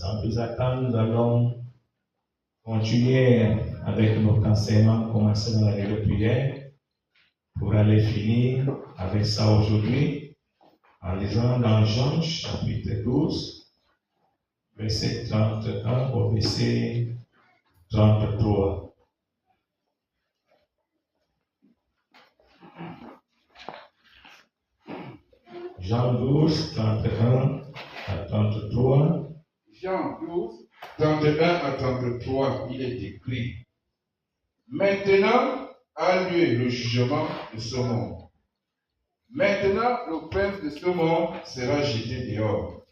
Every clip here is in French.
Sans plus attendre, nous allons continuer avec notre enseignement, commencer dans la nuit de prière, pour aller finir avec ça aujourd'hui, en lisant dans Jean chapitre 12, verset 31 au verset 33. Jean 12, 31 à 33. Jean 12, 31 à 33, il est écrit: Maintenant a lieu le jugement de ce monde. Maintenant, le prince de ce monde sera jeté dehors.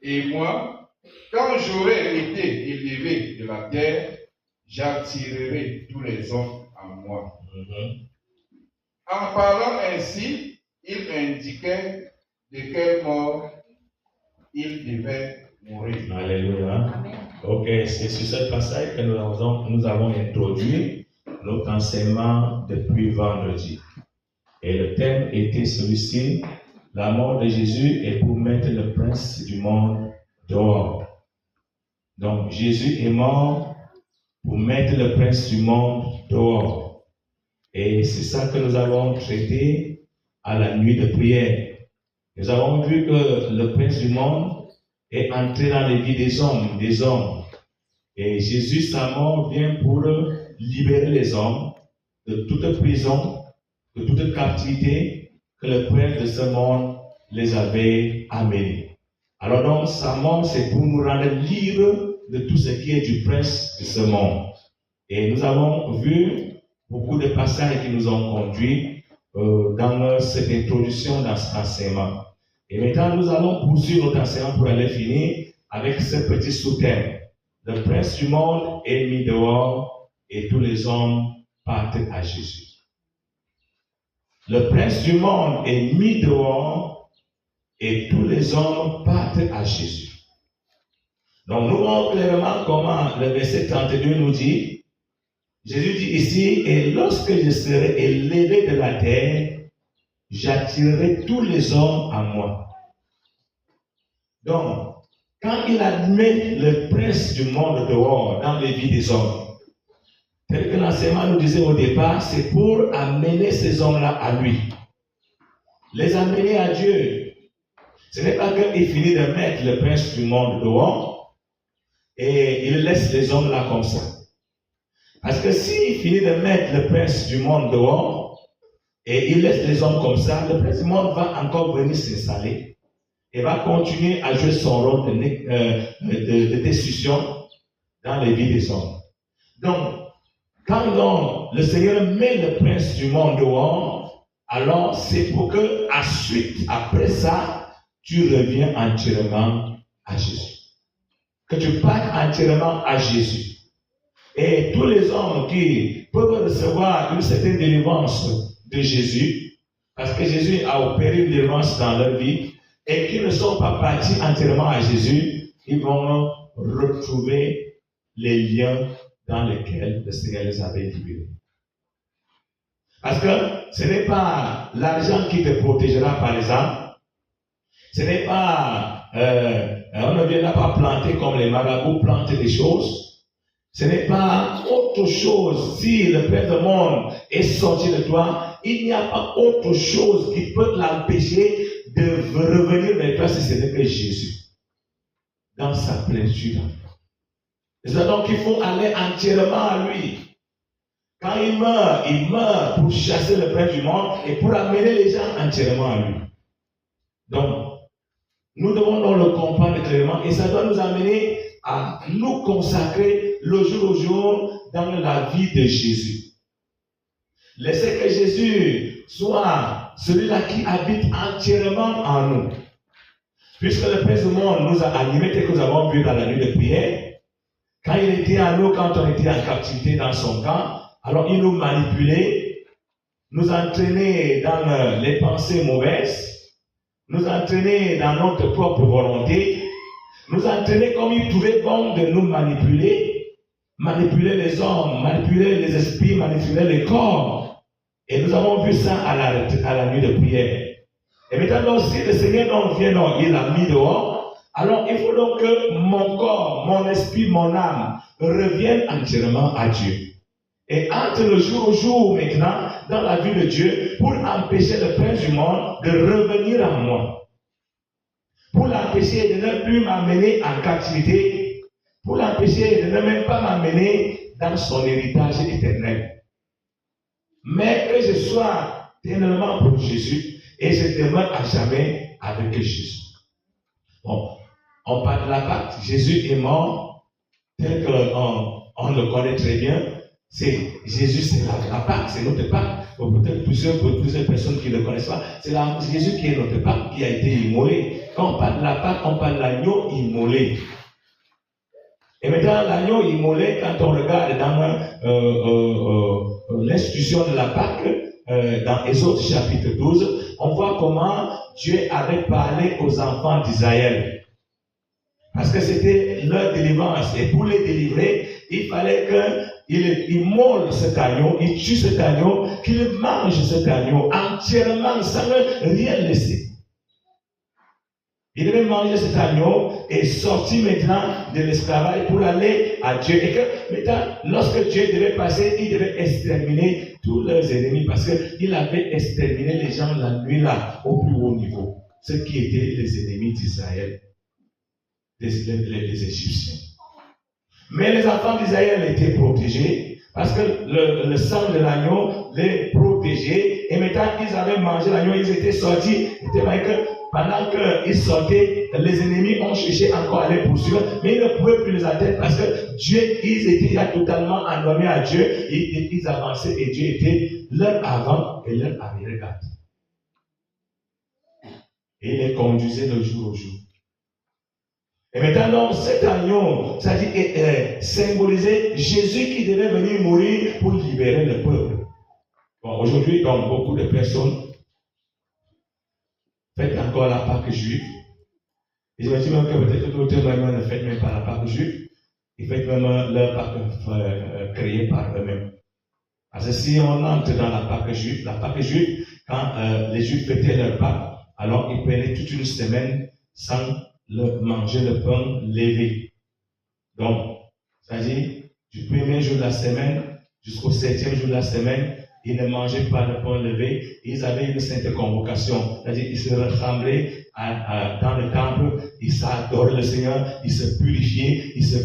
Et moi, quand j'aurai été élevé de la terre, j'attirerai tous les hommes à moi. En parlant ainsi, il indiquait de quelle mort il devait mourir. Alléluia. Ok, c'est sur ce passage que nous avons introduit notre enseignement depuis vendredi. Et le thème était celui-ci: la mort de Jésus est pour mettre le prince du monde dehors. Donc Jésus est mort pour mettre le prince du monde dehors. Et c'est ça que nous avons traité à la nuit de prière. Nous avons vu que le prince du monde est entré dans les vies des hommes. Et Jésus, sa mort, vient pour libérer les hommes de toute prison, de toute captivité que le prince de ce monde les avait amenés. Alors donc, sa mort, c'est pour nous rendre libres de tout ce qui est du prince de ce monde. Et nous avons vu beaucoup de passages qui nous ont conduits dans cette introduction, dans cet enseignement. Et maintenant, nous allons poursuivre notre enseignement pour aller finir avec ce petit sous-thème. Le prince du monde est mis dehors et tous les hommes partent à Jésus. Le prince du monde est mis dehors et tous les hommes partent à Jésus. Donc, nous voyons clairement comment le verset 32 nous dit, Jésus dit ici: et lorsque je serai élevé de la terre, j'attirerai tous les hommes à moi. Donc, quand il admet le prince du monde dehors dans les vies des hommes, tel que l'enseignement nous disait au départ, c'est pour amener ces hommes-là à lui. Les amener à Dieu. Ce n'est pas qu'il finit de mettre le prince du monde dehors et il laisse les hommes là comme ça. Parce que s'il finit de mettre le prince du monde dehors et il laisse les hommes comme ça, le prince du monde va encore venir s'installer et va continuer à jouer son rôle de destruction dans les vies des hommes. Donc, quand donc le Seigneur met le prince du monde dehors, alors c'est pour que, après ça, tu reviens entièrement à Jésus. Que tu partes entièrement à Jésus. Et tous les hommes qui peuvent recevoir une certaine délivrance de Jésus, parce que Jésus a opéré une délivrance dans leur vie, et qui ne sont pas partis entièrement à Jésus, ils vont retrouver les liens dans lesquels le Seigneur les avait libérés. Parce que ce n'est pas l'argent qui te protégera, par exemple. Ce n'est pas, on ne viendra pas planter comme les marabouts plantent des choses. Ce n'est pas autre chose. Si le Père du monde est sorti de toi, il n'y a pas autre chose qui peut l'empêcher de revenir vers toi si ce n'est que Jésus. Dans sa plénitude. C'est donc qu'il faut aller entièrement à lui. Quand il meurt pour chasser le prince du monde et pour amener les gens entièrement à lui. Donc, nous devons donc le comprendre clairement et ça doit nous amener à nous consacrer le jour au jour dans la vie de Jésus. Laissez que Jésus soit celui-là qui habite entièrement en nous. Puisque le Prince du monde nous a animés, tel que nous avons vu dans la nuit de prière, quand il était à nous, quand on était en captivité dans son camp, alors il nous manipulait, nous entraînait dans les pensées mauvaises, nous entraînait dans notre propre volonté, nous entraînait comme il trouvait bon de nous manipuler les hommes, manipuler les esprits, manipuler les corps. Et nous avons vu ça à la nuit de prière. Et maintenant, si le Seigneur vient, il l'a mis dehors, Alors, il faut donc que mon corps, mon esprit, mon âme reviennent entièrement à Dieu. Et entre le jour maintenant, dans la vie de Dieu, pour empêcher le prince du monde de revenir à moi. Pour l'empêcher de ne plus m'amener en captivité. Pour l'empêcher de ne même pas m'amener dans son héritage éternel. Mais que je sois éternellement pour Jésus et je demeure à jamais avec Jésus. Bon, on parle de la Pâque. Jésus est mort tel qu'on le connaît très bien. Jésus, c'est la Pâque, c'est notre Pâque. Peut-être plusieurs personnes qui ne le connaissent pas. C'est Jésus qui est notre Pâque, qui a été immolé. Quand on parle de la Pâque, on parle de l'agneau immolé. Et maintenant, l'agneau immolé, quand on regarde dans l'institution de la Pâque, dans Exode chapitre 12, on voit comment Dieu avait parlé aux enfants d'Israël. Parce que c'était leur délivrance. Et pour les délivrer, il fallait qu'il immole cet agneau, il tue cet agneau, qu'il mange cet agneau entièrement sans rien laisser. Il devait manger cet agneau et sortir maintenant de l'esclavage pour aller à Dieu. Et que maintenant, lorsque Dieu devait passer, il devait exterminer tous leurs ennemis parce qu'il avait exterminé les gens la nuit là, au plus haut niveau. Ceux qui étaient les ennemis d'Israël, les Égyptiens. Mais les enfants d'Israël étaient protégés parce que le sang de l'agneau les protégeait. Et maintenant qu'ils avaient mangé l'agneau, ils étaient sortis. C'était vrai que pendant qu'ils sortaient, les ennemis ont cherché encore à les poursuivre, mais ils ne pouvaient plus les atteindre parce que Dieu, ils étaient là totalement endormis à Dieu. Ils avançaient et Dieu était leur avant et leur arrière-garde. Et il les conduisait de jour au jour. Et maintenant, cet agneau, c'est-à-dire symbolisait Jésus qui devait venir mourir pour libérer le peuple. Bon, aujourd'hui, comme beaucoup de personnes, faites encore la Pâque juive. Et je me dis même que peut-être d'autres même ne faites même pas la Pâque juive. Ils font même leur Pâque créée par eux-mêmes. Parce que si on entre dans la Pâque juive, quand les Juifs fêtaient leur Pâque, alors ils prenaient toute une semaine sans manger le pain levé. Donc, c'est-à-dire, du premier jour de la semaine jusqu'au 7e jour de la semaine, ils ne mangeaient pas le pain levé. Ils avaient une sainte convocation. C'est-à-dire, ils se rassemblaient dans le temple, ils s'adoraient le Seigneur, ils se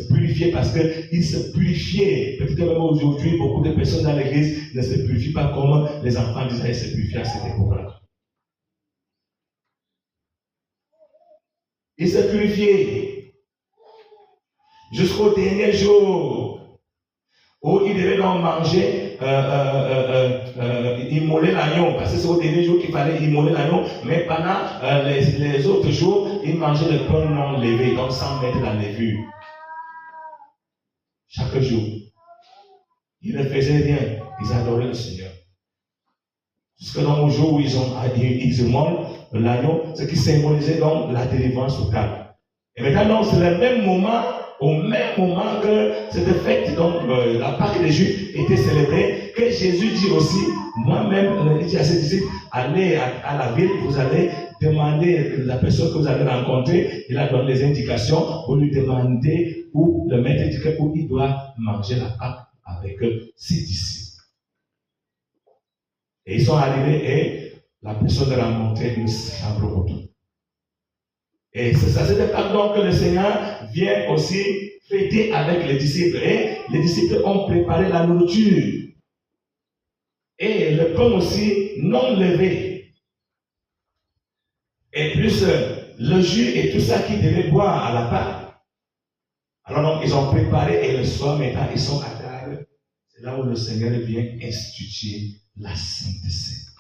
purifiaient parce qu'ils se purifiaient. Peut-être même aujourd'hui, beaucoup de personnes dans l'église ne se purifient pas comme les enfants d'Israël se purifiaient à cette époque-là. Ils se purifiaient jusqu'au dernier jour où ils devaient donc manger, immoler l'agneau, parce que c'est au dernier jour qu'il fallait immoler l'agneau, mais pendant les autres jours, ils mangeaient le pain non levé, donc sans mettre la levure. Chaque jour. Ils ne faisaient rien, ils adoraient le Seigneur. Jusqu'à dans le jour où ils immolent l'agneau, ce qui symbolisait donc la délivrance totale. Et maintenant, c'est le même moment, au même moment que cette fête, donc la Pâque des Juifs était célébrée, que Jésus dit aussi, moi-même, il dit à ses disciples, allez à la ville, vous allez demander la personne que vous avez rencontrée, il a donné les indications, vous lui demandez où le maître dit où il doit manger la Pâque avec ses disciples. Et ils sont arrivés et la personne leur a montré une chambre autour. Et c'est ça, c'est donc que le Seigneur vient aussi fêter avec les disciples. Et les disciples ont préparé la nourriture. Et le pain aussi non levé. Et plus le jus et tout ça qu'ils devaient boire à la Pâque. Alors donc ils ont préparé et le soir maintenant ils sont à table. C'est là où le Seigneur vient instituer la Sainte Seine.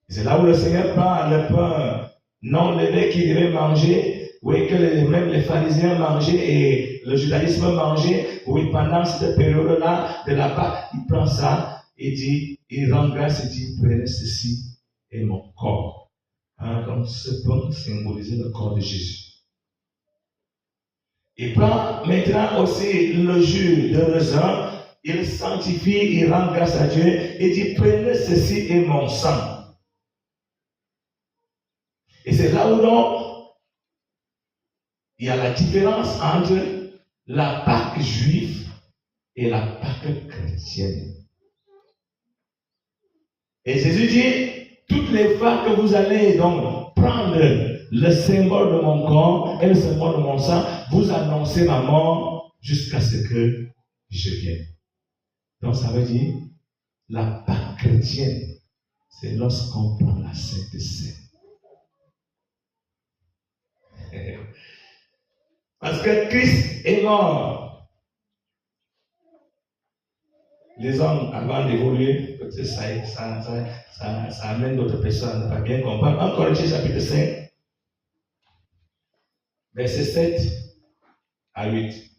C'est là où le Seigneur prend le pain non levé qu'il devait manger, oui, que même les pharisiens mangeaient et le judaïsme mangeait, oui, pendant cette période-là de la Pâque, il prend ça et dit, il rend grâce et dit, prenez ceci et mon corps. Hein, donc ce pain symbolisait le corps de Jésus. Il prend maintenant aussi le jus de raisin, il sanctifie, il rend grâce à Dieu et dit, prenez ceci et mon sang. Et c'est là où donc, il y a la différence entre la Pâque juive et la Pâque chrétienne. Et Jésus dit, toutes les fois que vous allez donc prendre le symbole de mon corps et le symbole de mon sang, vous annoncez ma mort jusqu'à ce que je vienne. Donc ça veut dire, la Pâque chrétienne, c'est lorsqu'on prend la Sainte Seine. Parce que Christ est mort. Les hommes, avant d'évoluer, peut-être ça amène d'autres personnes à ne pas bien comprendre. 1 Corinthiens chapitre 5, verset 7 à 8.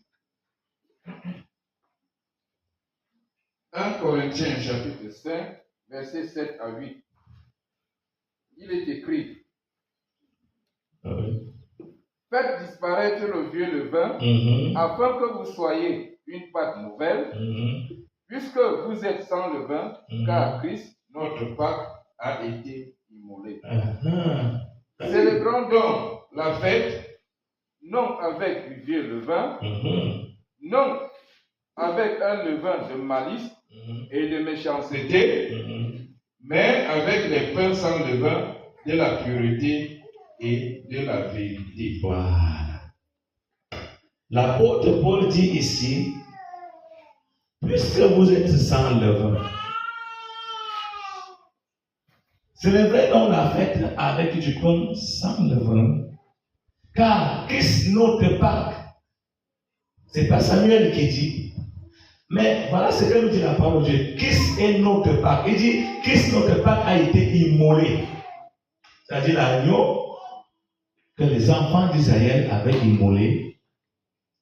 1 Corinthiens chapitre 5, verset 7 à 8. Il est écrit, faites disparaître le vieux levain, afin que vous soyez une pâte nouvelle, puisque vous êtes sans levain, car Christ, notre Pâque, a été immolé. Célébrons donc la fête, non avec du vieux levain, non avec un levain de malice et de méchanceté, mais avec les pains sans levain de la pureté et de la vérité. Voilà. L'apôtre Paul dit ici, puisque vous êtes sans levain, célébrez donc la fête avec du pain sans levain, car Christ notre Pâque, c'est pas Samuel qui dit, mais voilà ce que nous dit la parole de Dieu. Christ est notre Pâque. Il dit, Christ notre Pâque a été immolé. C'est-à-dire l'agneau que les enfants d'Israël avaient immolé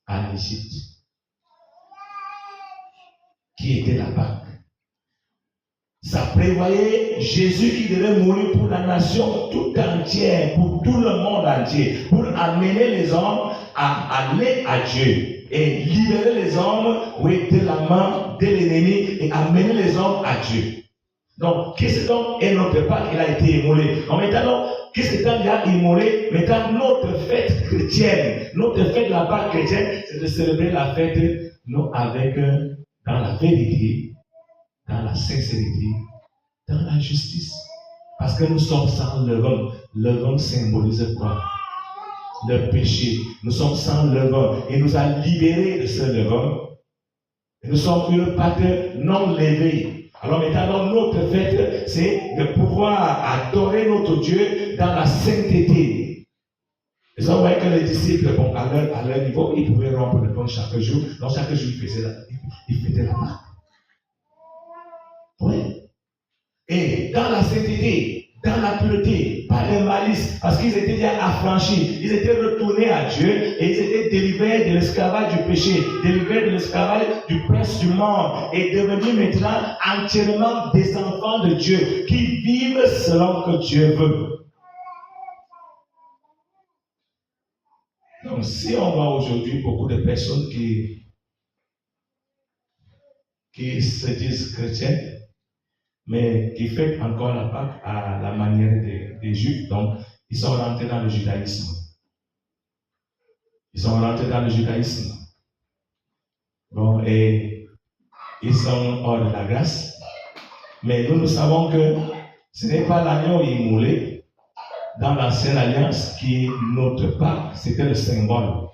en Égypte. Qui était la Pâque. Ça prévoyait Jésus qui devait mourir pour la nation toute entière, pour tout le monde entier, pour amener les hommes à aller à Dieu et libérer les hommes de la main de l'ennemi et amener les hommes à Dieu. Donc, Christ donc est notre Pâque, il a été immolé. En maintenant, Christ étant déjà immolé, maintenant notre fête chrétienne, notre fête de la Pâque chrétienne, c'est de célébrer la fête non avec dans la vérité, dans la sincérité, dans la justice. Parce que nous sommes sans levain. Levain symbolise quoi? Le péché. Nous sommes sans levain. Il nous a libérés de ce levain. Et nous sommes une Pâque non levée. Alors maintenant, notre fête, c'est de pouvoir adorer notre Dieu dans la sainteté. Et ça, vous voyez que les disciples, bon, à leur niveau, ils pouvaient rompre le pain chaque jour. Donc chaque jour, ils faisaient la Pâque. Oui. Et dans la sainteté, dans la pureté, pas de malice, parce qu'ils étaient déjà affranchis, ils étaient retournés à Dieu et ils étaient délivrés de l'esclavage du péché, délivrés de l'esclavage du prince du monde et devenus maintenant entièrement des enfants de Dieu qui vivent selon que Dieu veut. Donc si on voit aujourd'hui beaucoup de personnes qui se disent chrétiennes, mais qui fait encore la Pâque à la manière des Juifs. Donc, ils sont rentrés dans le judaïsme. Bon, et ils sont hors de la grâce. Mais nous savons que ce n'est pas l'agneau immolé dans l'ancienne alliance qui est notre Pâque. C'était le symbole.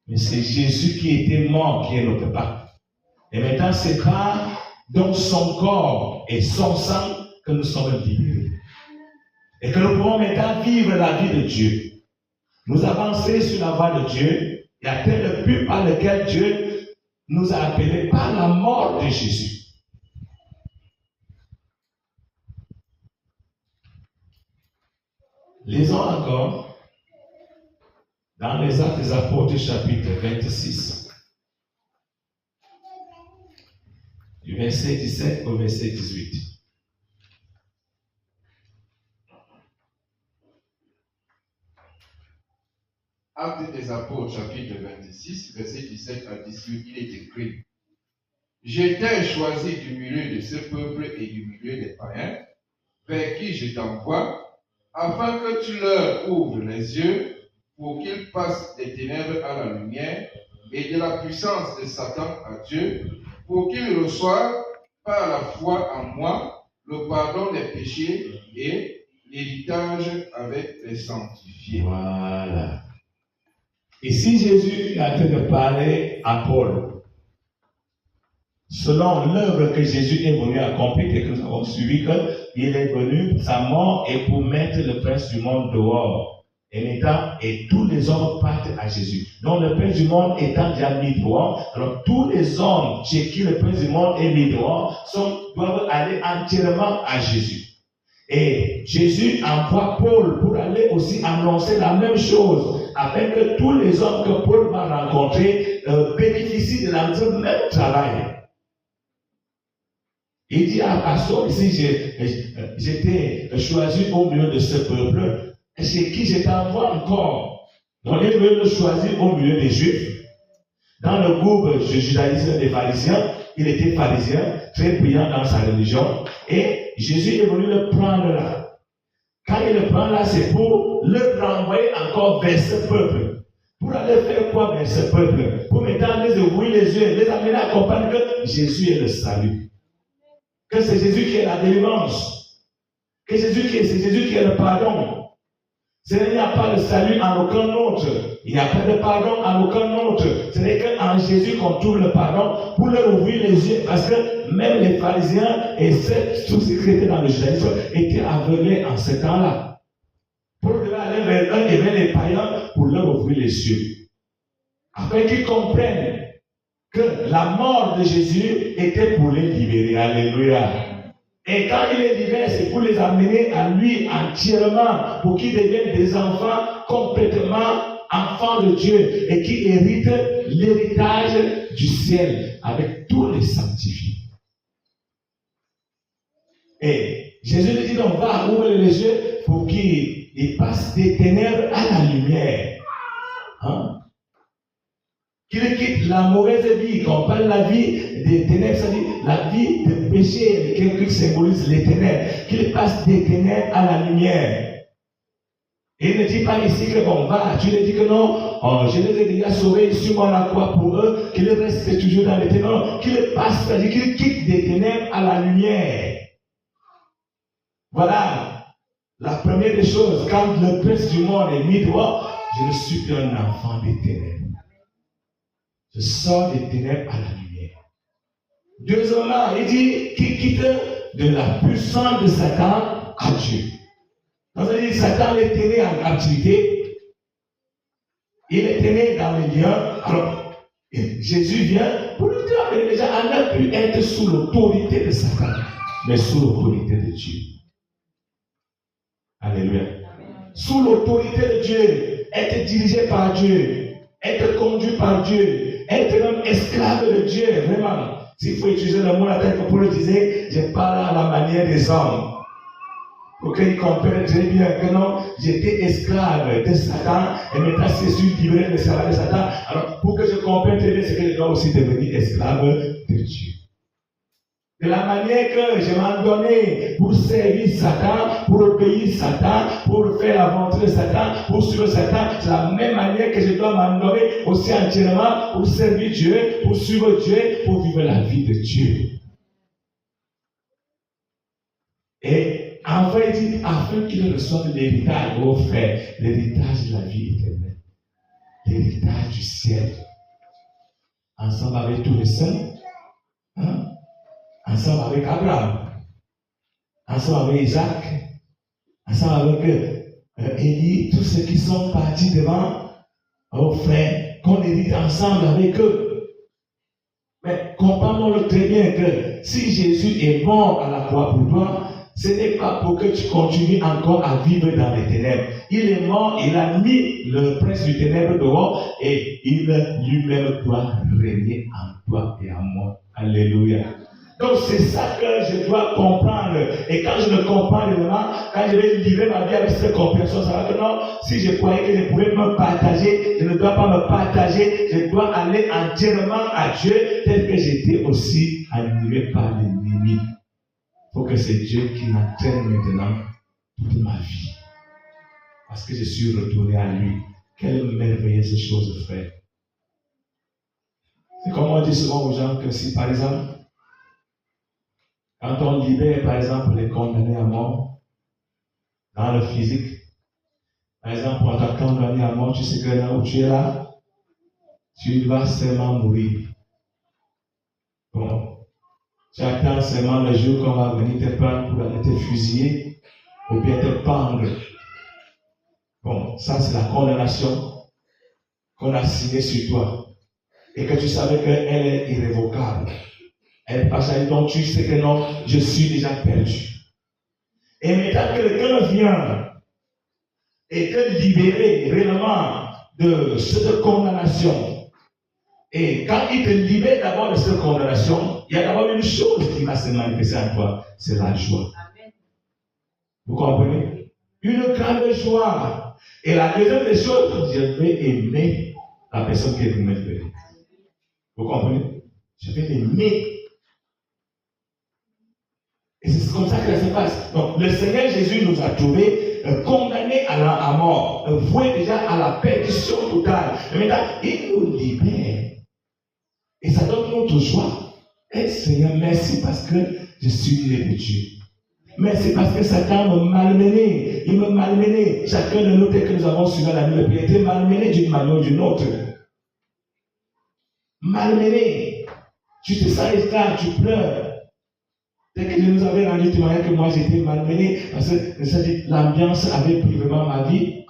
Mais c'est Jésus qui était mort qui est notre Pâque. Et maintenant, c'est pas dans son corps et son sang que nous sommes libérés. Et que nous pouvons maintenant vivre la vie de Dieu. Nous avancer sur la voie de Dieu et atteindre le but par lequel Dieu nous a appelés par la mort de Jésus. Lisons encore dans les Actes des Apôtres chapitre 26. Du verset 17 au verset 18. Actes des Apôtres, chapitre 26, verset 17 à 18, il est écrit: J'étais choisi du milieu de ce peuple et du milieu des païens, vers qui je t'envoie, afin que tu leur ouvres les yeux pour qu'ils passent des ténèbres à la lumière et de la puissance de Satan à Dieu, pour qu'ils reçoivent par la foi en moi le pardon des péchés et l'héritage avec les sanctifiés. Voilà. Ici, Jésus est en train de parler à Paul. Selon l'œuvre que Jésus est venu accomplir et que nous avons suivi, qu'il est venu, sa mort est pour mettre le prince du monde dehors. Et tous les hommes partent à Jésus. Donc le prince du monde étant déjà mis dehors, alors tous les hommes chez qui le prince du monde est mis dehors doivent aller entièrement à Jésus. Et Jésus envoie Paul pour aller aussi annoncer la même chose, afin que tous les hommes que Paul va rencontrer bénéficient de la même travail. Il dit à Saul, ici j'étais choisi au milieu de ce peuple, chez qui je t'envoie encore. Donc il veut le choisir au milieu des Juifs. Dans le groupe du judaïsme des pharisiens, il était pharisien, très brillant dans sa religion, et Jésus est venu le prendre là. Quand il le prend là, c'est pour le renvoyer encore vers ce peuple. Pour aller faire quoi vers ce peuple? Pour maintenant les ouvrir les yeux, les amener à comprendre que Jésus est le salut. Que c'est Jésus qui est la délivrance. Que c'est Jésus qui est le pardon. Il n'y a pas de salut en aucun autre. Il n'y a pas de pardon en aucun autre. Ce n'est qu'en Jésus qu'on trouve le pardon pour leur ouvrir les yeux. Parce que même les pharisiens et tous ceux qui étaient dans le judaïsme étaient aveuglés en ce temps-là. Pour devoir aller vers eux et vers les païens pour leur ouvrir les yeux. Afin qu'ils comprennent que la mort de Jésus était pour les libérer. Alléluia. Et quand il les libère, c'est pour les amener à lui entièrement, pour qu'ils deviennent des enfants complètement enfants de Dieu et qui héritent l'héritage du ciel avec tous les sanctifiés. Et Jésus lui dit, on va ouvrir les yeux pour qu'ils passent des ténèbres à la lumière. Hein? Qu'il quitte la mauvaise vie, quand on parle de la vie des ténèbres, ça dit la vie de péché, qui symbolise les ténèbres, qu'il passe des ténèbres à la lumière. Et il ne dit pas ici que bon, va, tu ne dis que non, je les ai déjà sauvés sur la croix pour eux, qu'ils restent toujours dans les ténèbres, qu'il passe, c'est-à-dire qu'il quitte des ténèbres à la lumière. Voilà la première des choses, quand le prince du monde est mis dehors, je ne suis plus un enfant des ténèbres. Je sors des ténèbres à la lumière. Deuxièmement, il dit qu'il quitte de la puissance de Satan à Dieu. Donc, ça dit Satan est né en captivité. Il est né dans les liens. Alors, Jésus vient pour lui dire que déjà, on n'a pu être sous l'autorité de Satan, mais sous l'autorité de Dieu. Alléluia. Sous l'autorité de Dieu, être dirigé par Dieu, être conduit par Dieu. Être même esclave de Dieu, vraiment. S'il faut utiliser le mot latin que Paul disait, je parle à la manière des hommes. Pour qu'ils comprennent très bien que non, j'étais esclave de Satan, et maintenant je suis libéré de l'esclavage de Satan. Alors, pour que je comprenne très bien, c'est que je dois aussi devenir esclave de Dieu. De la manière que je m'en donnais pour servir Satan, pour obéir Satan, pour faire la volonté de Satan, pour suivre Satan, c'est la même manière que je dois m'en donner aussi entièrement pour servir Dieu, pour suivre Dieu, pour vivre la vie de Dieu. Et enfin, il dit, afin qu'il reçoive l'héritage, vos frères, l'héritage de la vie éternelle, l'héritage du ciel, ensemble avec tous les saints, hein? Ensemble avec Abraham, ensemble avec Isaac, ensemble avec Élie, tous ceux qui sont partis devant, aux frères, qu'on hérite ensemble avec eux. Mais comprenons-le très bien que si Jésus est mort à la croix pour toi, ce n'est pas pour que tu continues encore à vivre dans les ténèbres. Il est mort, il a mis le prince du ténèbre dehors et il lui-même doit régner en toi et en moi. Alléluia. Donc c'est ça que je dois comprendre. Et quand je le comprends vraiment, quand je vais livrer ma vie avec cette compréhension, ça va que non, si je croyais que je pouvais me partager, je ne dois pas me partager, je dois aller entièrement à Dieu, tel que j'étais aussi animé par l'ennemi. Il faut que c'est Dieu qui m'entraîne maintenant toute ma vie. parce que je suis retourné à lui. Quelle merveilleuse chose, frère. C'est comme on dit souvent aux gens que si, par exemple, quand on libère, par exemple, les condamnés à mort, dans le physique, par exemple, on t'a condamné à mort, tu sais que là où tu es là, tu vas seulement mourir. Bon, tu attends seulement le jour qu'on va venir te prendre pour aller te fusiller ou bien te pendre. Bon, ça c'est la condamnation qu'on a signée sur toi. Et que tu savais qu'elle est irrévocable. Elle passe à dire, donc tu sais que non, je suis déjà perdu. Et maintenant que quelqu'un vient et te libérer réellement de cette condamnation, et quand il te libère d'abord de cette condamnation, il y a d'abord une chose qui va se manifester en toi, c'est la joie. Amen. Vous comprenez? Une grande joie. Et la deuxième des choses, je vais aimer la personne qui est venue me libérer. Vous comprenez? Je vais l'aimer. Et c'est comme ça que ça se passe. Donc, le Seigneur Jésus nous a trouvés condamnés à mort, voués déjà à la perdition totale. Et maintenant, il nous libère. Et ça donne notre joie. Et Seigneur, merci parce que je suis lié de Dieu. Merci parce que Satan m'a malmené. Il m'a malmené. Chacun de nous, dès que nous avons suivi la nuit de prière, été malmené d'une manière ou d'une autre. Malmené. Tu te sens esclave, tu pleures. Dès que je nous avais rendu témoignage que moi j'étais malmené, parce que l'ambiance avait pris vraiment ma vie.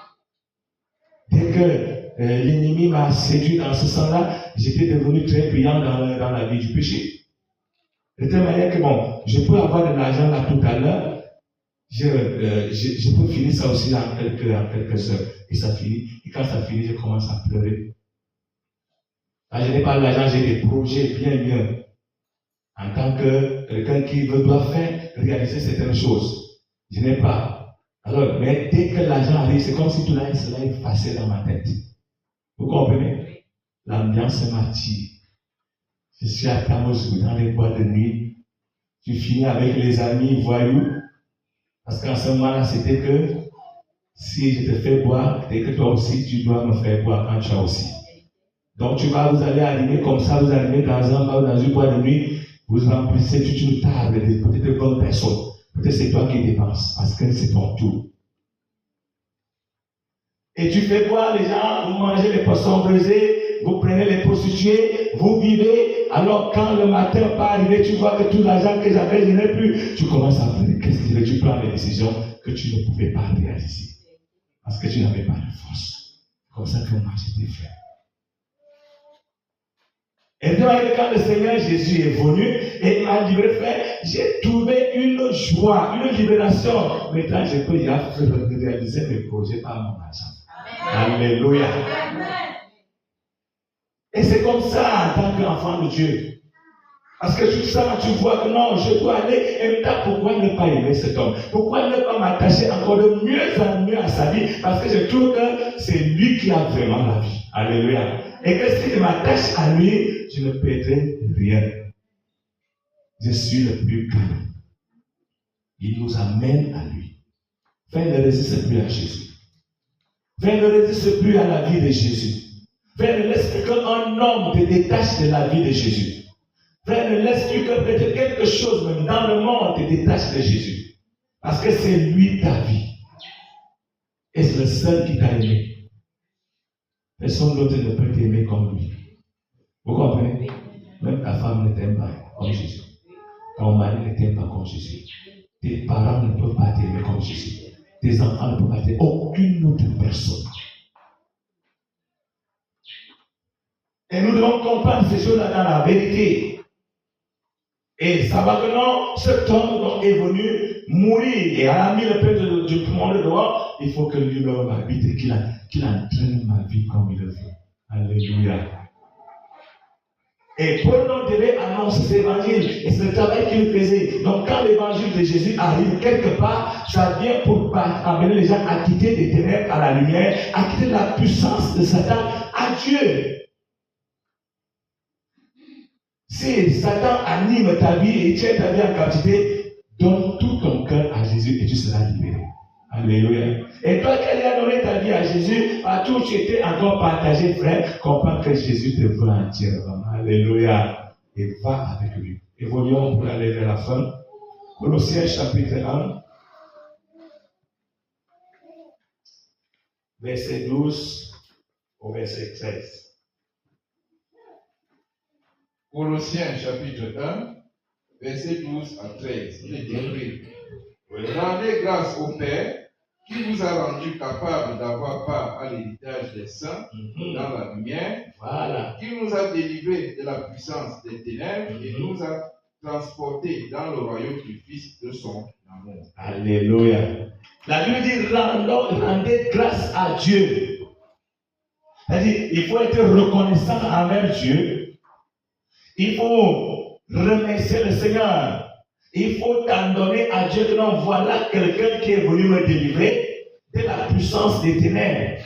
Dès que l'ennemi m'a séduit dans ce sens-là, j'étais devenu très brillant dans la vie du péché. De telle manière que bon, je peux avoir de l'argent là tout à l'heure, je peux finir ça aussi en quelques heures. Et ça finit. Et quand ça finit, je commence à pleurer. Quand je n'ai pas l'argent, j'ai des projets bien. En tant que quelqu'un qui doit faire réaliser certaines choses. Je n'ai pas. Alors, mais dès que l'argent arrive, c'est comme si tout cela est effacé dans ma tête. Vous comprenez? L'ambiance m'attire. Je suis à Tamouz dans les boîtes de nuit. Tu finis avec les amis voyous. Parce qu'en ce moment-là, c'était que si je te fais boire, et que toi aussi, tu dois me faire boire quand tu as aussi. Donc, vous allez arriver comme ça, vous arrivez dans une boîte de nuit, vous remplissez toute une table de peut-être 20 personnes. Peut-être c'est toi qui dépenses, parce que c'est ton tour. Et tu fais boire les gens, vous mangez les poissons brisés, vous prenez les prostituées, vous vivez. Alors quand le matin va arriver, tu vois que tout l'argent que j'avais, je n'ai plus. Tu commences à pleurer. Qu'est-ce que tu veux? Tu prends des décisions que tu ne pouvais pas réaliser. Parce que tu n'avais pas de force. Comme ça que moi j'étais fait. Et donc, quand le Seigneur Jésus est venu et m'a libéré, frère, j'ai trouvé une joie, une libération. Maintenant, je peux réaliser mes projets par mon argent. Alléluia. Et c'est comme ça en tant qu'enfant de Dieu. Parce que tout ça, tu vois que non, je dois aller. Et maintenant, pourquoi ne pas aimer cet homme? Pourquoi ne pas m'attacher encore de mieux en mieux à sa vie? Parce que je trouve que c'est lui qui a vraiment la vie. Alléluia. Et que si je m'attache à lui, je ne perdrai rien. Je suis le plus grand. Il nous amène à lui. Frère, ne résiste plus à Jésus. Frère, ne résiste plus à la vie de Jésus. Frère, ne laisse plus qu'un homme te détache de la vie de Jésus. Frère, ne laisse plus que peut-être quelque chose même dans le monde te détache de Jésus. Parce que c'est lui ta vie. Et c'est le seul qui t'a aimé. Personne d'autre ne peut t'aimer comme lui. Vous comprenez? Même ta femme ne t'aime pas comme Jésus. Ton mari ne t'aime pas comme Jésus. Tes parents ne peuvent pas t'aimer comme Jésus. Tes enfants ne peuvent pas t'aimer. Aucune autre personne. Et nous devons comprendre ces choses-là dans la vérité. Et savoir que non, cet homme est venu mourir et a mis le peu du monde dehors. Il faut que lui-même m'habite et qu'il entraîne ma vie comme il le veut. Alléluia. Et Paul devait annoncer cet évangile. Et c'est le travail qu'il faisait. Donc quand l'évangile de Jésus arrive quelque part, ça vient pour amener les gens à quitter des ténèbres à la lumière, à quitter la puissance de Satan à Dieu. Si Satan anime ta vie et tient ta vie en captivité, donne tout ton cœur à Jésus et tu seras libéré. Alléluia. Et toi, qui as donné ta vie à Jésus, partout où tu étais encore partagé, frère, comprends que Jésus te veut entièrement. Alléluia. Et va avec lui. Évoluons pour aller vers la fin. Colossiens chapitre 1, verset 12 au verset 13. Colossiens chapitre 1, verset 12 à 13. Il est écrit: Rendez grâce au Père qui vous a rendu capable d'avoir part à l'héritage des saints dans la lumière, Voilà. qui nous a délivrés de la puissance des ténèbres et nous a transportés dans le royaume du Fils de son amour. Alléluia. La Bible dit rendez grâce à Dieu. C'est-à-dire, il faut être reconnaissant envers Dieu. Il faut remercier le Seigneur. Il faut t'en donner à Dieu que non, voilà quelqu'un qui est venu me délivrer de la puissance des ténèbres.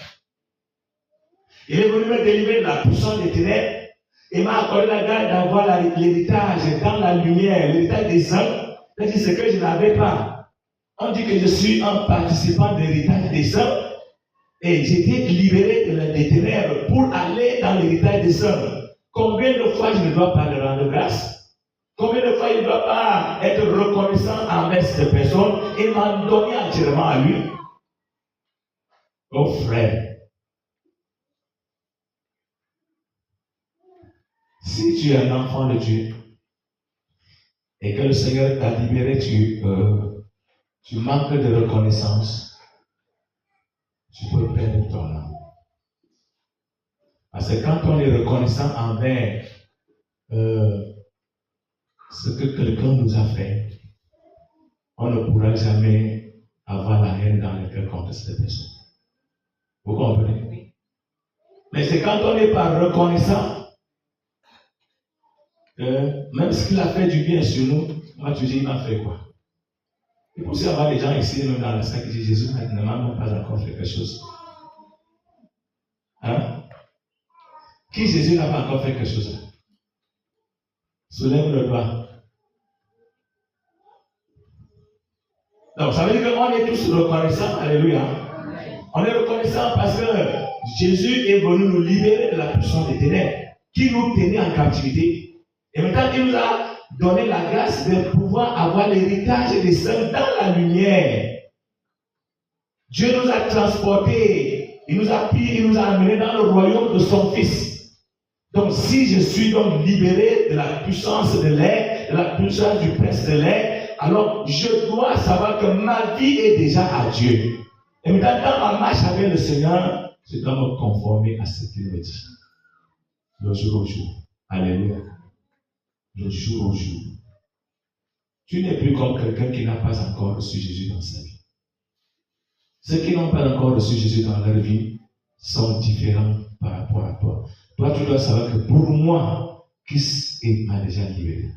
Il est venu me délivrer de la puissance des ténèbres. Il m'a accordé la grâce d'avoir l'héritage dans la lumière, l'héritage des saints. C'est ce que je n'avais pas. On dit que je suis un participant de l'héritage des saints. Et j'étais libéré des ténèbres pour aller dans l'héritage des saints. Combien de fois je ne dois pas le rendre grâce? Combien de fois il ne doit pas être reconnaissant envers cette personne et m'en donner entièrement à lui? Oh frère, si tu es un enfant de Dieu et que le Seigneur t'a libéré, tu manques de reconnaissance, tu peux perdre ton âme. Parce que quand on est reconnaissant envers ce que quelqu'un nous a fait, on ne pourra jamais avoir la haine dans le cœur contre cette personne. Vous comprenez? Oui. Mais c'est quand on n'est pas reconnaissant, même ce qu'il a fait du bien sur nous, moi tu dis, il m'a fait quoi? Il faut aussi avoir des gens ici, même dans la salle, qui disent, Jésus ne m'a même pas encore fait quelque chose. Hein? Qui Jésus n'a pas encore fait quelque chose? Soulève le doigt. Donc, ça veut dire qu'on est tous reconnaissants. Alléluia. On est reconnaissants parce que Jésus est venu nous libérer de la puissance des ténèbres qui nous tenait en captivité. Et maintenant, il nous a donné la grâce de pouvoir avoir l'héritage des saints dans la lumière. Dieu nous a transportés. Il nous a pris, il nous a amenés dans le royaume de son Fils. Donc, si je suis donc libéré de la puissance de l'air, de la puissance du prince de l'air, alors je dois savoir que ma vie est déjà à Dieu. Et maintenant, dans ma marche avec le Seigneur, je dois me conformer à ce qu'il me dit. Le jour au jour. Alléluia. Le jour au jour. Tu n'es plus comme quelqu'un qui n'a pas encore reçu Jésus dans sa vie. Ceux qui n'ont pas encore reçu Jésus dans leur vie sont différents par rapport à toi. Toi, tu dois savoir que pour moi, Christ m'a déjà libéré.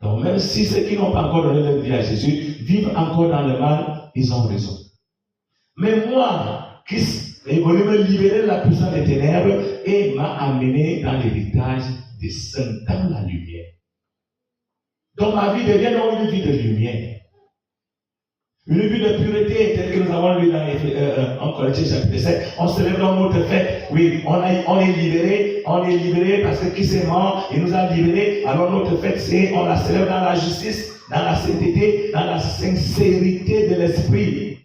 Donc, même si ceux qui n'ont pas encore donné leur vie à Jésus vivent encore dans le mal, ils ont raison. Mais moi, Christ est venu me libérer de la puissance des ténèbres et m'a amené dans l'héritage des saints, dans la lumière. Donc, ma vie devient donc une vie de lumière. Une vie de pureté, telle que nous avons lu dans Corinthiens chapitre 7. On célèbre notre fête. Oui, on est libéré parce que Christ est mort, il nous a libérés. Alors notre fête, on la célèbre dans la justice, dans la sainteté, dans la sincérité de l'esprit.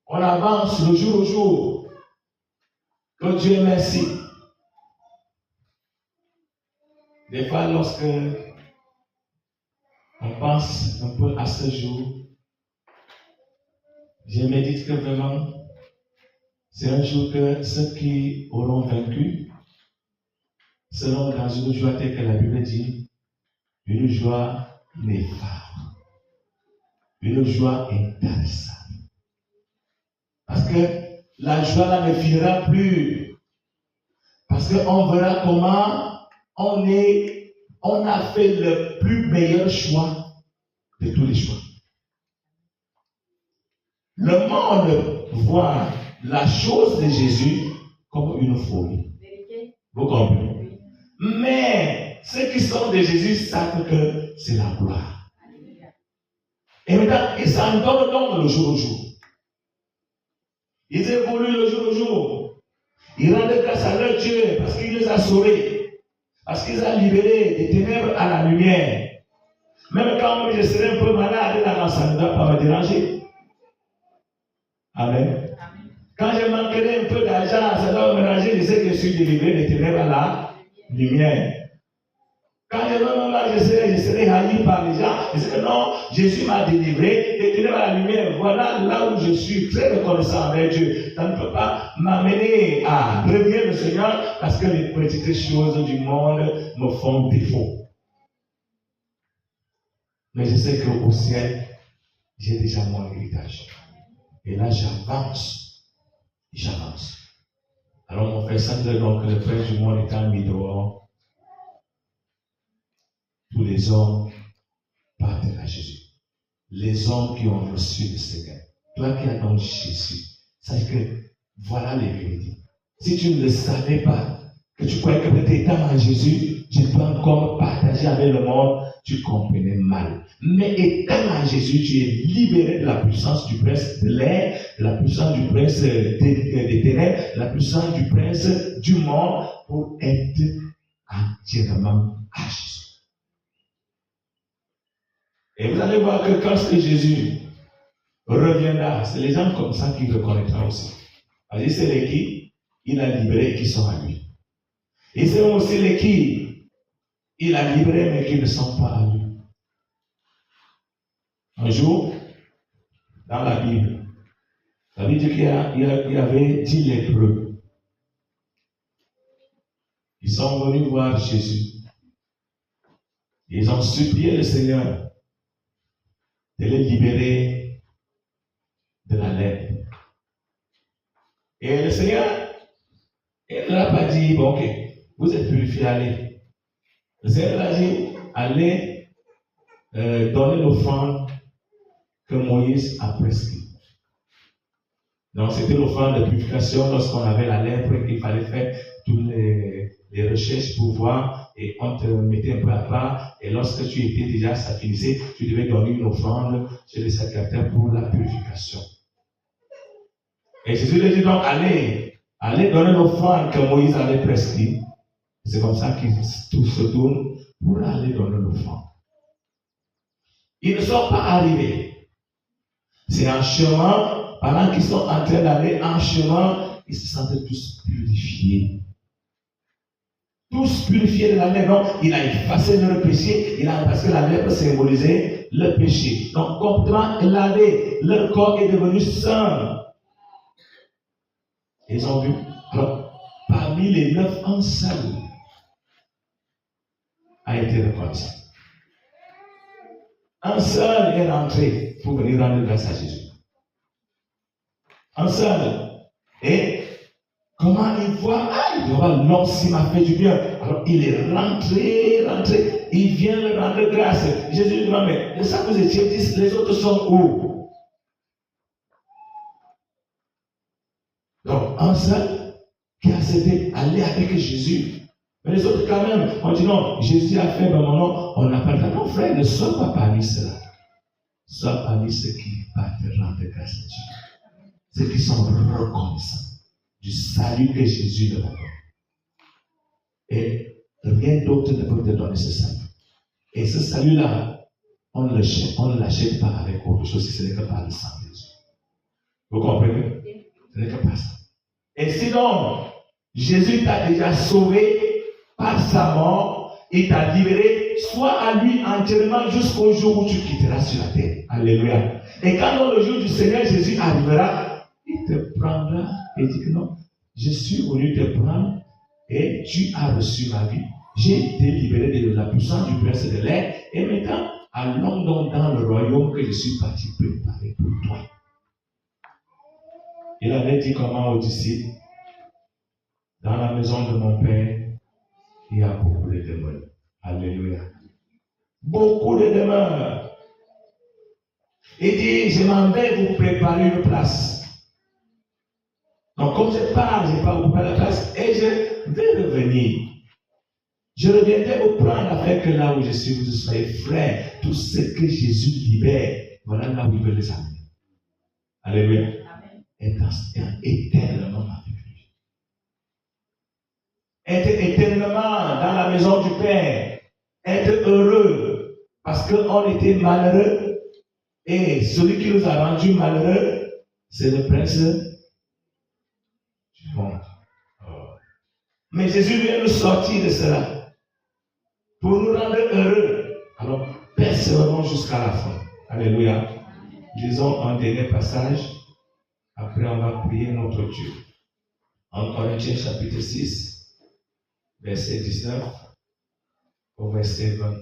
On avance le jour au jour. Que Dieu merci. Des fois, lorsque on pense un peu à ce jour, je médite que vraiment, c'est un jour que ceux qui auront vaincu seront dans une joie telle que la Bible dit, une joie ineffable, une joie intéressante. Parce que la joie là ne finira plus. Parce qu'on verra comment on a fait le plus meilleur choix de tous les choix. Le monde voit la chose de Jésus comme une folie. Vous comprenez? Mais ceux qui sont de Jésus savent que c'est la gloire. Et maintenant, ils s'en donnent donc le jour au jour. Ils évoluent le jour au jour. Ils rendent grâce à leur Dieu parce qu'il les a sauvés. Parce qu'il les a libérés des ténèbres à la lumière. Même quand je serai un peu malade, ça ne doit pas me déranger. Amen. Quand je manquerai un peu d'argent, ça doit me déranger. Je sais que je suis délivré des ténèbres à la lumière. Quand je serai haï par les gens, je sais que non, Jésus m'a délivré des ténèbres à la lumière. Voilà là où je suis très reconnaissant avec Dieu. Ça ne peut pas m'amener à revenir le Seigneur parce que les petites choses du monde me font défaut. Mais je sais qu'au ciel, j'ai déjà mon héritage. Et là, j'avance. J'avance. Alors, mon frère Sandra, donc, le prince du monde étant mis dehors, tous les hommes partent à Jésus. Les hommes qui ont reçu le Seigneur. Toi qui as donc Jésus, sache que voilà les vérités. Si tu ne le savais pas, que tu croyais que peut-être étant en Jésus, je peux encore partager avec le monde, tu comprenais mal. Mais étant en Jésus, tu es libéré de la puissance du prince de l'air, de la puissance du prince des ténèbres, de la puissance du prince du monde pour être entièrement à Jésus. Et vous allez voir que quand Jésus reviendra, c'est les gens comme ça qui reconnaîtront aussi. Parce que c'est les qui il a libéré et qui sont à lui. Et c'est aussi les qui il a libéré mais qui ne sont pas à lui. Un jour, dans la Bible dit qu'il y avait 10 lépreux. Ils sont venus voir Jésus. Ils ont supplié le Seigneur de les libérer de la lèpre. Et le Seigneur, il ne leur a pas dit, bon, ok, vous êtes purifiés, allez. Le Seigneur a dit, allez donner l'offrande que Moïse a prescrit. Donc, c'était l'offrande de purification lorsqu'on avait la lèpre et qu'il fallait faire toutes les recherches pour voir et on te mettait un peu à part. Et lorsque tu étais déjà, ça finissait, tu devais donner une offrande chez le sacrificateur pour la purification. Et Jésus lui dit donc, allez donner l'offrande que Moïse avait prescrit. C'est comme ça qu'ils tous se tournent pour aller donner l'offrande. Ils ne sont pas arrivés. C'est en chemin, pendant qu'ils sont en train d'aller en chemin, ils se sentaient tous purifiés. Tous purifiés de la lèpre. Donc, il a effacé leur péché, parce que la lèpre symbolisait le péché. Donc, complètement lavé, leur corps est devenu saint. Ils ont vu. Alors, parmi les 9, un seul a été reconnaissant. Un seul est rentré pour venir rendre grâce à Jésus. Un seul. Et comment il voit, il voit l'homme s'il m'a fait du bien. Alors il est rentré, il vient le rendre grâce. Jésus lui demande, mais ça vous étiez dit, les autres sont où? Donc un seul qui a accepté d'aller avec Jésus. Mais les autres, quand même, on dit non, Jésus a fait dans mon nom, on n'a pas le temps. Non, frère, ne sois pas parmi ceux-là. Sois parmi ceux qui partent rendre grâce à Dieu. Ceux qui sont reconnaissants du salut que Jésus leur donne. Et rien d'autre ne peut te donner ce salut. Et ce salut-là, on ne l'achète pas avec autre chose si ce n'est que par le sang de Jésus. Vous comprenez? Ce n'est que par ça. Et sinon, Jésus t'a déjà sauvé par sa mort, il t'a libéré, soit à lui entièrement jusqu'au jour où tu quitteras sur la terre. Alléluia. Et quand le jour du Seigneur Jésus arrivera, il te prendra et dit que non, je suis venu te prendre et tu as reçu ma vie. J'ai été libéré de la puissance du prince de l'air et maintenant, allons donc dans le royaume que je suis parti préparer pour toi. Il avait dit comment aux disciples, dans la maison de mon Père, il y a beaucoup de demeures. Alléluia. Beaucoup de demeures. Il dit, je m'en vais vous préparer une place. Donc, comme je pars vous préparer la place et je vais revenir. Je reviendrai vous prendre afin que là où je suis, vous soyez frères. Tout ce que Jésus libère, Voilà là où il veut les amener. Alléluia. Être éternellement avec lui. Être éternellement dans la maison du Père. Être heureux parce qu'on était malheureux. Et celui qui nous a rendu malheureux, c'est le prince du monde. Mais Jésus vient nous sortir de cela pour nous rendre heureux. Alors, persévérons jusqu'à la fin. Alléluia. Lisons un dernier passage. Après, on va prier notre Dieu. En Corinthiens chapitre 6, verset 19 au verset 20.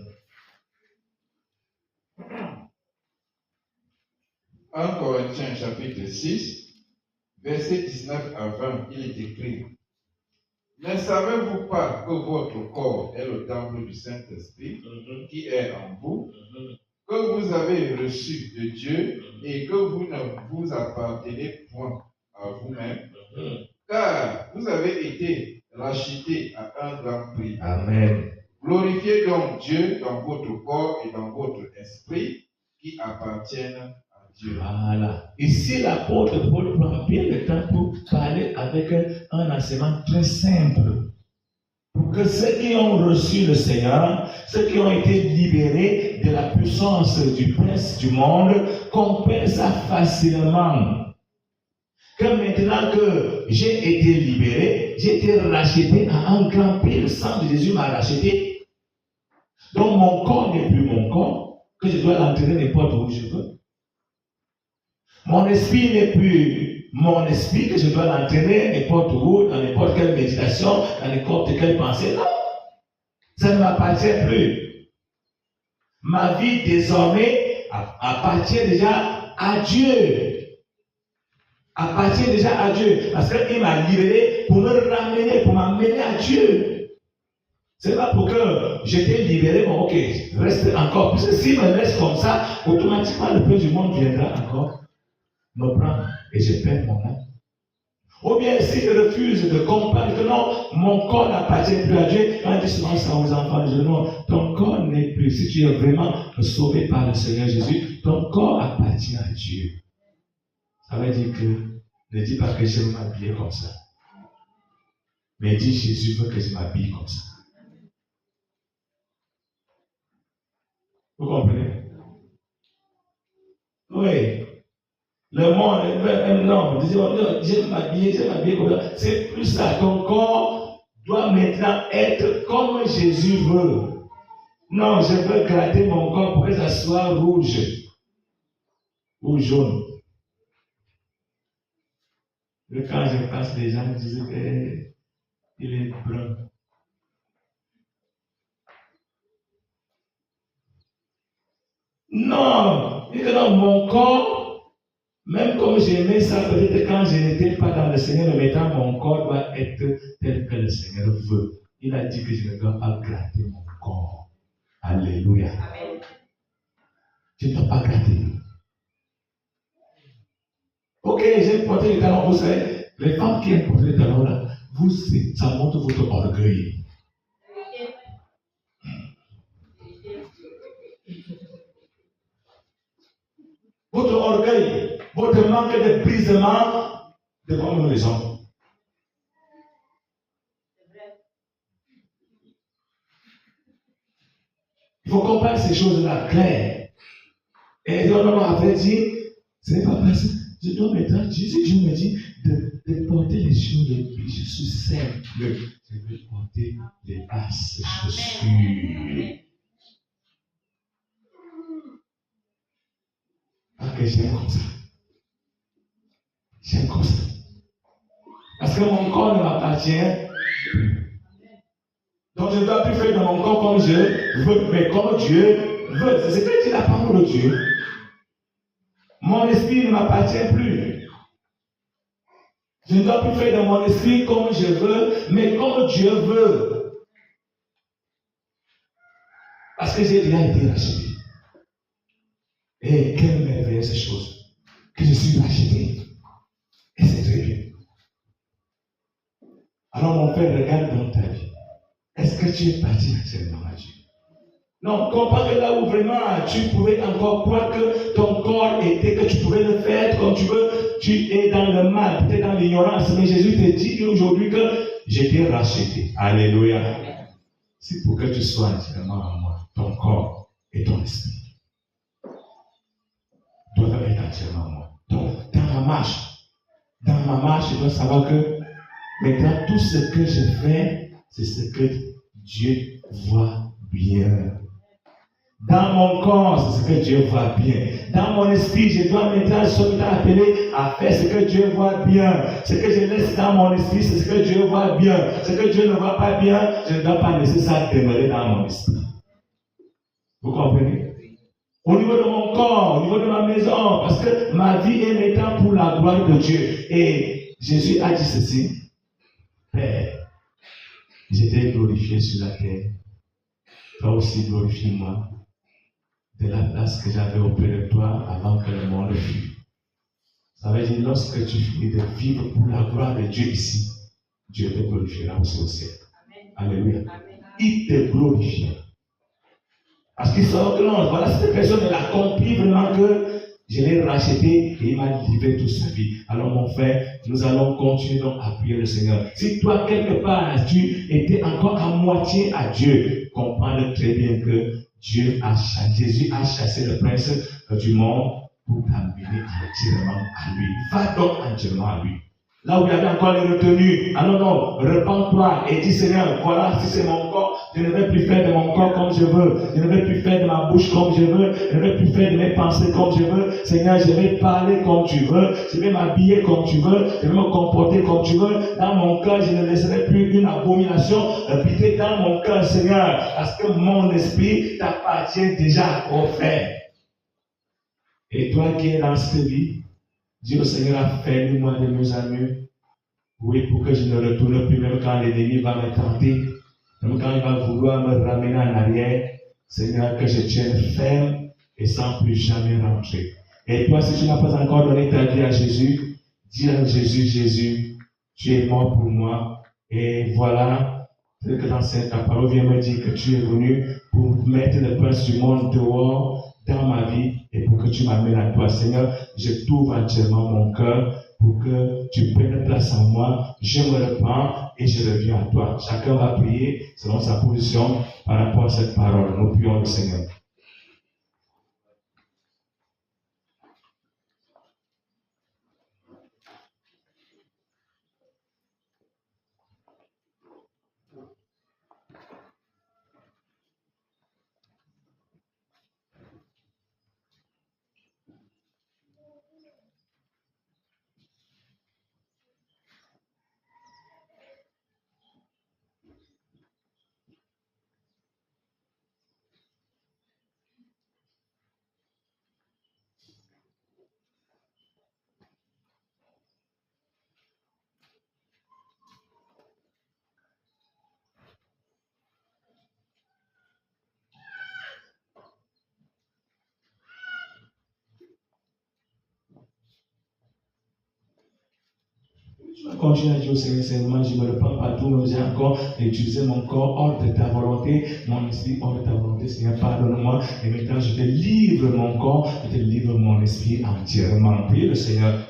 1 Corinthiens chapitre 6, verset 19 à 20, il est écrit: Ne savez-vous pas que votre corps est le temple du Saint-Esprit qui est en vous, que vous avez reçu de Dieu et que vous ne vous appartenez point à vous-même, car vous avez été rachetés à un grand prix. Amen. Glorifiez donc Dieu dans votre corps et dans votre esprit qui appartiennent à Dieu. Voilà. Ici, l'apôtre Paul prend bien le temps pour parler avec un enseignement très simple. Pour que ceux qui ont reçu le Seigneur, ceux qui ont été libérés de la puissance du prince du monde, comprennent ça facilement. Que maintenant que j'ai été libéré, j'ai été racheté à un grand prix. Le sang de Jésus m'a racheté. Donc mon corps n'est plus mon corps, que je dois l'enterrer n'importe où je veux. Mon esprit n'est plus mon esprit, que je dois l'enterrer n'importe où, dans n'importe quelle méditation, dans n'importe quelle pensée. Non, ça ne m'appartient plus. Ma vie désormais appartient déjà à Dieu. Appartient déjà à Dieu. Parce qu'il m'a libéré pour me ramener, pour m'amener à Dieu. C'est pas pour que j'étais libéré, bon ok, reste encore. Parce que s'il me laisse comme ça, automatiquement le prince du monde viendra encore me prendre et je perds mon âme. Ou bien si je refuse de comprendre que non, mon corps n'appartient plus à Dieu, quand je dis souvent ça aux enfants, je dis non, ton corps n'est plus. Si tu es vraiment sauvé par le Seigneur Jésus, ton corps appartient à Dieu. Ça veut dire que ne dis pas que je vais m'habiller comme ça. Mais dis Jésus veut que je m'habille comme ça. Vous comprenez? Oui. Le monde, non, je vais m'habiller comme ça. C'est plus ça. Ton corps doit maintenant être comme Jésus veut. Non, je veux gratter mon corps pour que ça soit rouge ou jaune. Et quand je passe, les gens me disent qu'il est brun. Non, mon corps, même comme j'aimais ça, peut-être quand je n'étais pas dans le Seigneur, mais maintenant mon corps doit être tel que le Seigneur veut. Il a dit que je ne dois pas gratter mon corps. Alléluia. Amen. Je ne dois pas gratter. Ok, j'ai porté les talons, vous savez, les femmes qui ont porté les talons là, ça montre votre orgueil. Votre orgueil, votre manque de brisement devant les hommes. Il faut comprendre ces choses-là claires. Et non, après dire, ce n'est pas parce que je dois maintenant, Dieu me dit de porter les choses les plus. Je suis simple. Je veux porter les basses chaussures. Parce que j'aime comme ça. J'aime comme ça. Parce que mon corps ne m'appartient plus. Donc je ne dois plus faire dans mon corps comme je veux, mais comme Dieu veut. C'est ce que dit la parole de Dieu. Mon esprit ne m'appartient plus. Je ne dois plus faire dans mon esprit comme je veux, mais comme Dieu veut. Parce que j'ai déjà été racheté. Et quelle merveilleuse chose. Que je suis racheté. Et c'est très bien. Alors mon Père, regarde dans ta vie. Est-ce que tu es parti actuellement à Dieu? Non, comprends que là où vraiment tu pouvais encore croire que ton corps était, que tu pouvais le faire comme tu veux, tu es dans le mal, tu es dans l'ignorance. Mais Jésus te dit aujourd'hui que je t'ai racheté. Alléluia. C'est pour que tu sois entièrement en moi, ton corps et ton esprit doivent être entièrement en moi. Donc, dans ma marche, je dois savoir que maintenant, tout ce que je fais, c'est ce que Dieu voit bien. Dans mon corps, c'est ce que Dieu voit bien. Dans mon esprit, je dois maintenant appeler à faire ce que Dieu voit bien. Ce que je laisse dans mon esprit, c'est ce que Dieu voit bien. Ce que Dieu ne voit pas bien, je ne dois pas laisser ça demeurer dans mon esprit. Vous comprenez? Au niveau de mon corps, au niveau de ma maison, parce que ma vie est maintenant pour la gloire de Dieu. Et Jésus a dit ceci: Père, j'étais glorifié sur la terre. Toi aussi glorifie-moi de la place que j'avais auprès de toi avant que le monde fût. Ça veut dire, lorsque tu finis de vivre pour la gloire de Dieu ici, Dieu te glorifiera aussi au ciel. Alléluia. Il te glorifiera. Parce qu'il sort que non, voilà, cette personne, elle a compris vraiment que je l'ai racheté et il m'a livré toute sa vie. Alors mon frère, nous allons continuer donc à prier le Seigneur. Si toi, quelque part, tu étais encore à moitié à Dieu, comprends très bien que Jésus a chassé le prince du monde pour t'amener entièrement à lui. Va donc entièrement à lui. Là où il y avait encore les retenues, ah non, repends-toi et dis Seigneur, voilà, si c'est mon corps, je ne vais plus faire de mon corps comme je veux, je ne vais plus faire de ma bouche comme je veux, je ne vais plus faire de mes pensées comme je veux. Seigneur, je vais parler comme tu veux, je vais m'habiller comme tu veux, je vais me comporter comme tu veux. Dans mon cœur, je ne laisserai plus une abomination habiter dans mon cœur, Seigneur, parce que mon esprit t'appartient déjà, ô frère. Et toi qui es dans cette vie, dis au Seigneur, fais-moi de mieux en mieux. Oui, pour que je ne retourne plus, même quand l'ennemi va me tenter, même quand il va vouloir me ramener en arrière, Seigneur, que je tienne ferme et sans plus jamais rentrer. Et toi, si tu n'as pas encore donné ta vie à Jésus, dis à Jésus, Jésus, tu es mort pour moi. Et voilà, que dans cette parole vient me dire que tu es venu pour mettre le prince du monde dehors dans ma vie et pour que tu m'amènes à toi. Seigneur, je t'ouvre entièrement mon cœur pour que tu prennes place en moi. Je me repens et je reviens à toi. Chacun va prier selon sa position par rapport à cette parole. Nous prions le Seigneur. Je vais continuer à dire au Seigneur, seulement, je me reprends partout, mais j'ai encore utilisé mon corps hors de ta volonté, mon esprit hors de ta volonté. Seigneur, pardonne-moi. Et maintenant, je te livre mon corps, je te livre mon esprit entièrement. Priez le Seigneur.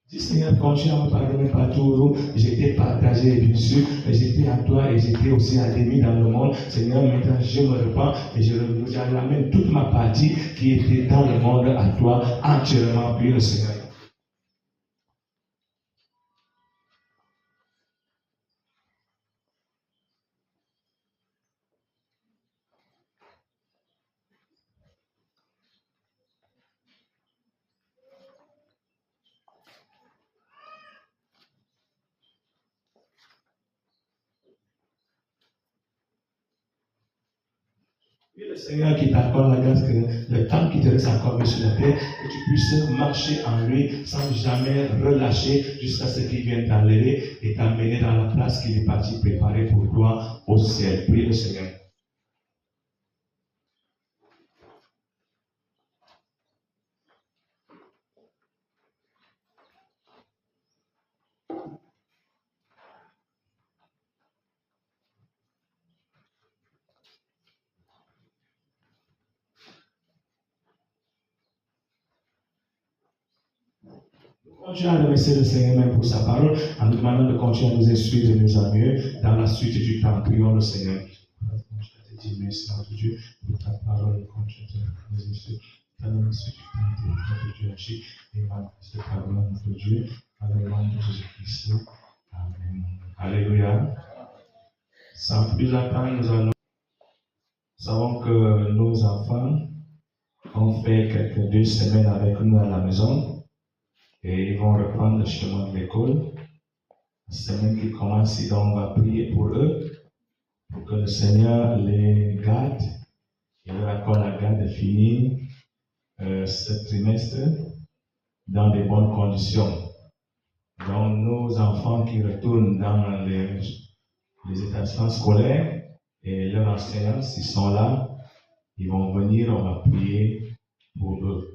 Si Seigneur continue à me pardonner partout, j'étais partagé, bien sûr, j'étais à toi et j'étais aussi à l'ennemi dans le monde. Seigneur, maintenant je me repens et je ramène toute ma partie qui était dans le monde à toi, entièrement, puis le Seigneur. Et le Seigneur qui t'accorde la grâce, que le temps qui te reste encore sur la terre, que tu puisses marcher en lui sans jamais relâcher jusqu'à ce qu'il vienne t'enlever et t'amener dans la place qu'il est parti préparer pour toi au ciel. Prie le Seigneur. Continuons à remercier le Seigneur même pour sa parole, en nous demandant de continuer à nous instruire de mieux en mieux dans la suite du temps. Prions le Seigneur. Je te dis merci, notre Dieu, pour ta parole. Continue à nous instruire dans la suite du temps. Notre Dieu agit et manifeste ta parole, notre Dieu, à le nom de Jésus-Christ. Amen. Alléluia. Sans plus attendre, nous savons que nos enfants ont fait quelques 2 semaines avec nous à la maison. Et ils vont reprendre le chemin de l'école. La semaine qui commence, et donc on va prier pour eux, pour que le Seigneur les garde et leur accorde la garde de finir ce trimestre dans de bonnes conditions. Donc nos enfants qui retournent dans les établissements scolaires et leurs enseignants, s'ils sont là, ils vont venir, on va prier pour eux.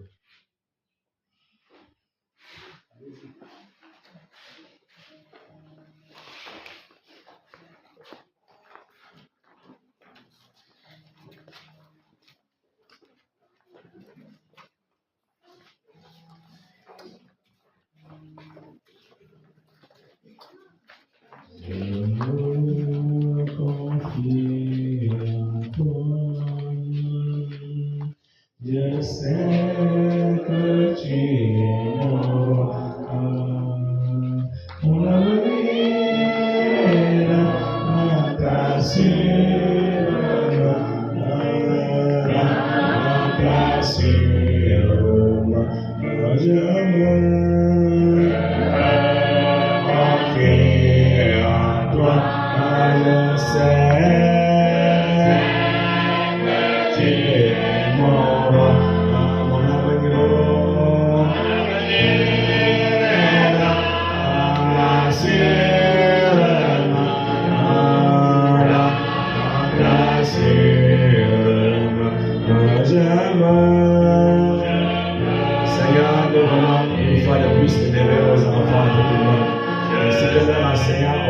Je sais que tu es mon avenir dans ta je me confie en toi, je sais.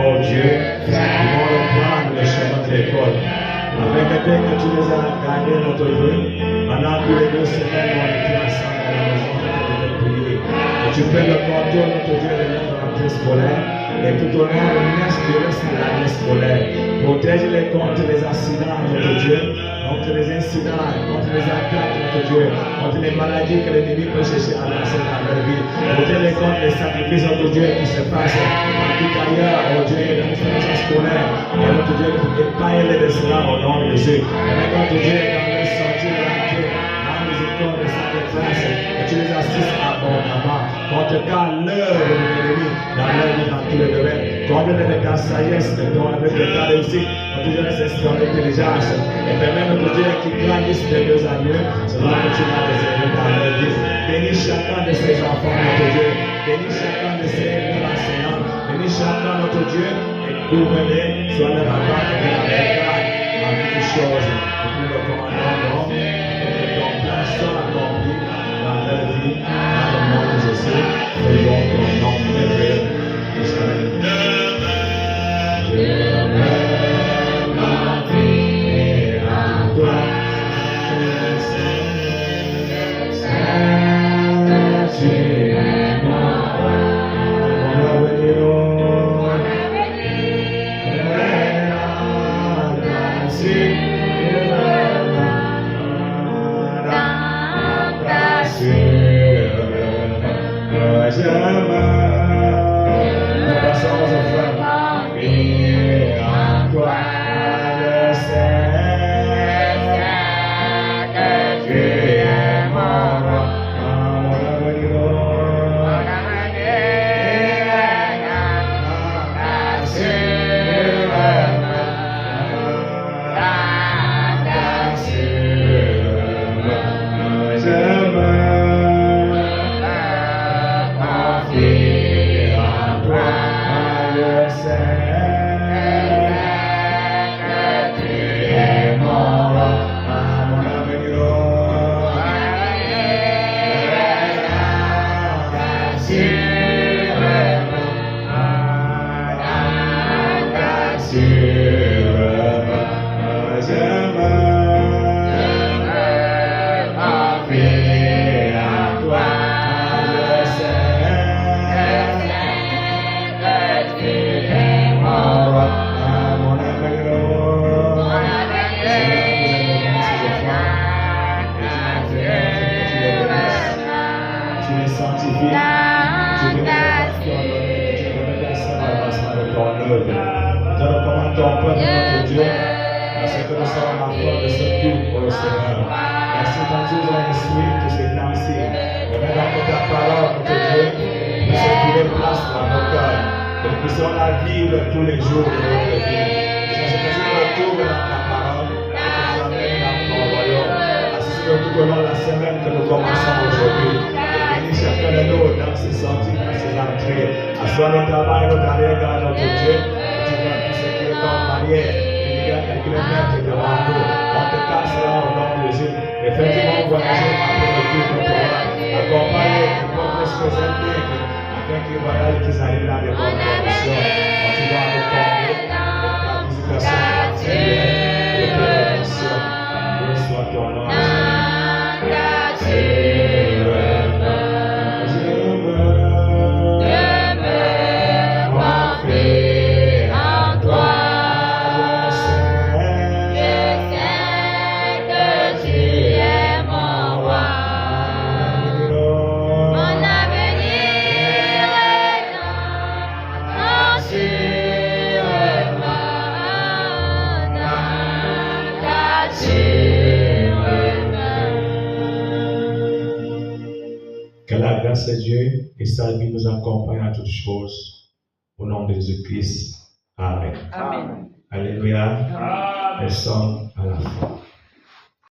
Oh Dieu, ils vont reprendre le chemin de l'école. Avec le temps que tu les as gardés, notre Dieu, pendant que les 2 semaines ont été ensemble à la maison, tu devais prier. Et tu fais le contour, notre Dieu, de notre rentrée scolaire. Et tout au long du reste de l'année scolaire. Protège-les contre les accidents, notre Dieu, contre les incidents, contre les attaques, notre Dieu, contre les maladies que l'ennemi peut chercher à lancer dans leur vie. Protège-les contre les sacrifices, notre Dieu, qui se passent partout ailleurs, oh Dieu, dans les établissements scolaires. Et notre Dieu, épargne-les de cela au nom de Jésus. Et notre Dieu, dans les sorties de l'entrée, dans les écoles de sa détresse, et tu les assistes abondamment. Contre-cas l'œuvre de l'ennemi dans leur vie, dans tous les domaines. Comble-les de ta sagesse, de ton avec de ta réussite. Notre Dieu, laisse instruire l'intelligence. Et permets notre Dieu qui grandisse de mieux en mieux, selon que tu l'as réservé dans leur vie. Bénis chacun de ces enfants, notre Dieu. Bénis chacun de ces enseignants. Bénis chacun, notre Dieu, et gouvernez, soit leur avant et de la garde en toutes choses. Et nous le commandons, que ton plan soit accompli dans leur vie, dans le nom de Jésus. Faisons ton nom merveilleux. ton peuple, notre Dieu. Merci que nous sommes en foi de ce culte, oh Seigneur. Merci que tu nous as instruits tous ces temps-ci. Et maintenant que ta parole, notre Dieu, puisse trouver place dans nos cœurs. Que nous puissions la vivre tous les jours de notre vie. Je sais que tu nous retrouves dans ta parole et que tu nous amènes dans ton royaume. Assiste-nous tout au long de la semaine que nous commençons aujourd'hui. Et bénis chacun de nous dans ses sorties, dans ses entrées. Assois nos travail, nos carrières, notre Dieu. Et tu vois tout ce qui est comme manière. Quelques kilomètres devant nous, on te cassera au nom de Jésus. Et fais-nous voyager après le culte de toi. Accompagne les pauvres intègres afin qu'ils voyagent, qu'ils arrivent dans de bonnes conditions. Continuons à nous porter de ta visitation entière et de ta rédemption. Reçois ton nom. Que la grâce de Dieu et sa vie nous accompagnent à toutes choses. Au nom de Jésus-Christ. Amen. Amen. Alléluia. Nous sommes à la fin.